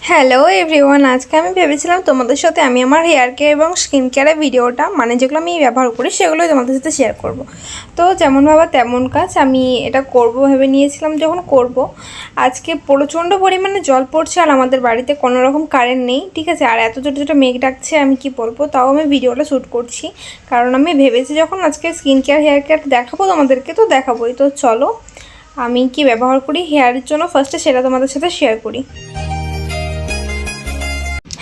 Hello everyone, আজকে আমি ভেবেছিলাম তোমাদের সাথে আমি আমার হেয়ার কেয়ার এবং স্কিন কেয়ারের ভিডিওটা যেগুলো আমি ব্যবহার করি সেগুলোই তোমাদের সাথে শেয়ার করব। তো যেমন ভাবা তেমন কাজ, আমি এটা করব ভেবে নিয়েছিলাম। যখন করব, আজকে প্রচণ্ড পরিমাণে জল পড়ছে আর আমাদের বাড়িতে কোনো রকম কারেন্ট নেই, ঠিক আছে। আর এত ছোটো ছোটো মেঘ ডাকছে, আমি কি বলবো, তাও আমি ভিডিওটা শ্যুট করছি। কারণ আমি ভেবেছি যখন আজকে স্কিন কেয়ার হেয়ার কেয়ার দেখাবো তোমাদেরকে, তো দেখাবোই। তো চলো আমি কি ব্যবহার করি হেয়ারের জন্য ফার্স্টে সেটা তোমাদের সাথে শেয়ার করি।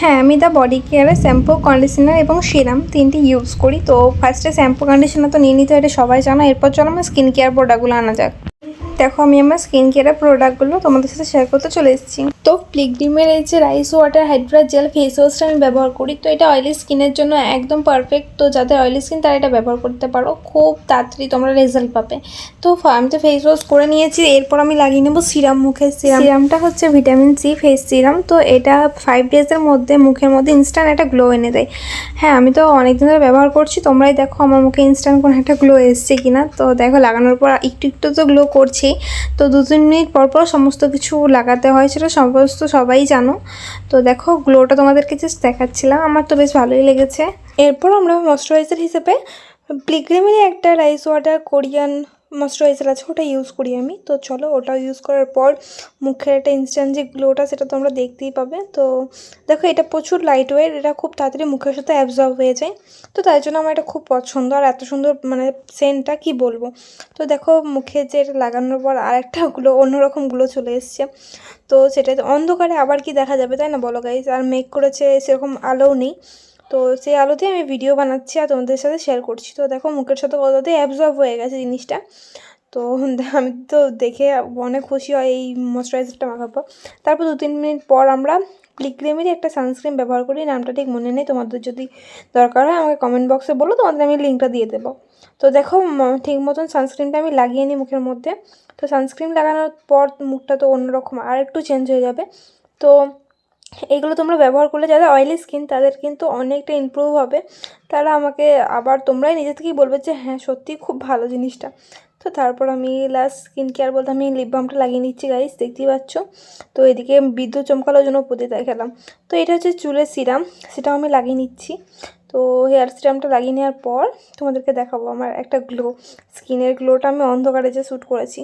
হ্যাঁ, আমি দ্য বডি কেয়ারের শ্যাম্পু, কন্ডিশনার এবং সিরাম তিনটি ইউজ করি। তো ফার্স্টে শ্যাম্পু কন্ডিশনার তো নিয়ে নিতে হয়, এটা সবাই জানো। এরপর চলো আমার স্কিন কেয়ার প্রোডাক্টগুলো আনা যাক। দেখো আমি আমার স্কিন কেয়ারের প্রোডাক্টগুলো তোমাদের সাথে শেয়ার করতে চলে এসেছি। তো প্লিগরিমের এই যে rice water hydra gel face ওয়াশটা আমি ব্যবহার করি। তো এটা অয়েলি স্কিনের জন্য একদম পারফেক্ট। তো যাদের অয়েলি স্কিন তারা এটা ব্যবহার করতে পারো, খুব তাড়াতাড়ি তোমরা রেজাল্ট পাবে। তো আমি তো ফেস ওয়াশ করে নিয়েছি, এরপর আমি লাগিয়ে নেবো সিরাম। মুখের সিরামটা হচ্ছে ভিটামিন সি ফেস সিরাম। তো এটা 5 ডেজের মধ্যে মুখের মধ্যে ইনস্ট্যান্ট একটা গ্লো এনে দেয়। হ্যাঁ, আমি তো অনেকদিন ধরে ব্যবহার করছি, তোমরাই দেখো আমার মুখে ইনস্ট্যান্ট কোনো একটা গ্লো এসছে কিনা। তো দেখো লাগানোর পর একটু একটু তো গ্লো করছেই। তো 2-3 মিনিট পর পর সমস্ত কিছু লাগাতে হয়, সেটা সবাই জানো। তো দেখো গ্লোটা তোমাদেরকে জাস্ট দেখাচ্ছিলাম, আমার তো বেশ ভালোই লেগেছে। এরপর আমরা ময়শ্চারাইজার হিসেবে প্লিগ্রিমেরই একটা রাইস ওয়াটার কোরিয়ান ময়শ্চারাইজার আছে, ওটা ইউজ করি আমি। তো চলো ওটা ইউজ করার পর মুখের একটা ইনস্ট্যান্ট যে গ্লোটা সেটা তোমরা দেখতেই পাবে। তো দেখো এটা প্রচুর লাইট ওয়েট, এটা খুব তাড়াতাড়ি মুখের সাথে অ্যাবজর্ব হয়ে যায়। তো তাই জন্য আমার এটা খুব পছন্দ। আর এত সুন্দর সেন্টটা কি বলবো। তো দেখো মুখে যে এটা লাগানোর পর আর একটা অন্যরকম গ্লো চলে এসছে। তো সেটা অন্ধকারে আবার কি দেখা যাবে, তাই না বলো গাইস। আর মেক করেছে, সেরকম আলোও নেই। তো সেই আলোতে আমি ভিডিও বানাচ্ছি আর তোমাদের সাথে শেয়ার করছি। তো দেখো মুখের সাথে কতটাই অ্যাবজর্ব হয়ে গেছে জিনিসটা। তো আমি তো দেখে অনেক খুশি হয় এই ময়শ্চারাইজারটা মাখার পর। তারপর 2-3 মিনিট পর আমরা প্লিগ্রিমেরই একটা সানস্ক্রিন ব্যবহার করি, নামটা ঠিক মনে নেই। তোমাদের যদি দরকার হয় আমাকে কমেন্ট বক্সে বলো, তোমাদের আমি লিঙ্কটা দিয়ে দেবো। তো দেখো ঠিক মতন সানস্ক্রিনটা আমি লাগিয়ে নিই মুখের মধ্যে। তো সানস্ক্রিন লাগানোর পর মুখটা তো অন্যরকম আর একটু চেঞ্জ হয়ে যাবে। তো এগুলো তোমরা ব্যবহার করলে যাদের অয়েলি স্কিন তাদের কিন্তু অনেকটা ইমপ্রুভ হবে। তারা আমাকে আবার তোমরাই নিজে থেকেই বলবে যে হ্যাঁ সত্যিই খুব ভালো জিনিসটা। তো তারপর আমি লাস্ট স্কিন কেয়ার বলতে আমি লিপ বামটা লাগিয়ে নিচ্ছি গাইস, দেখতেই পাচ্ছ। তো এদিকে বিদ্যুৎ চমকানোর জন্য উপর দিয়ে খেলাম। তো এটা হচ্ছে চুলের সিরাম, সেটাও আমি লাগিয়ে নিচ্ছি। তো হেয়ার সিরামটা লাগিয়ে নেওয়ার পর তোমাদেরকে দেখাবো আমার একটা গ্লো, স্কিনের গ্লোটা আমি অন্ধকারে যে শ্যুট করেছি।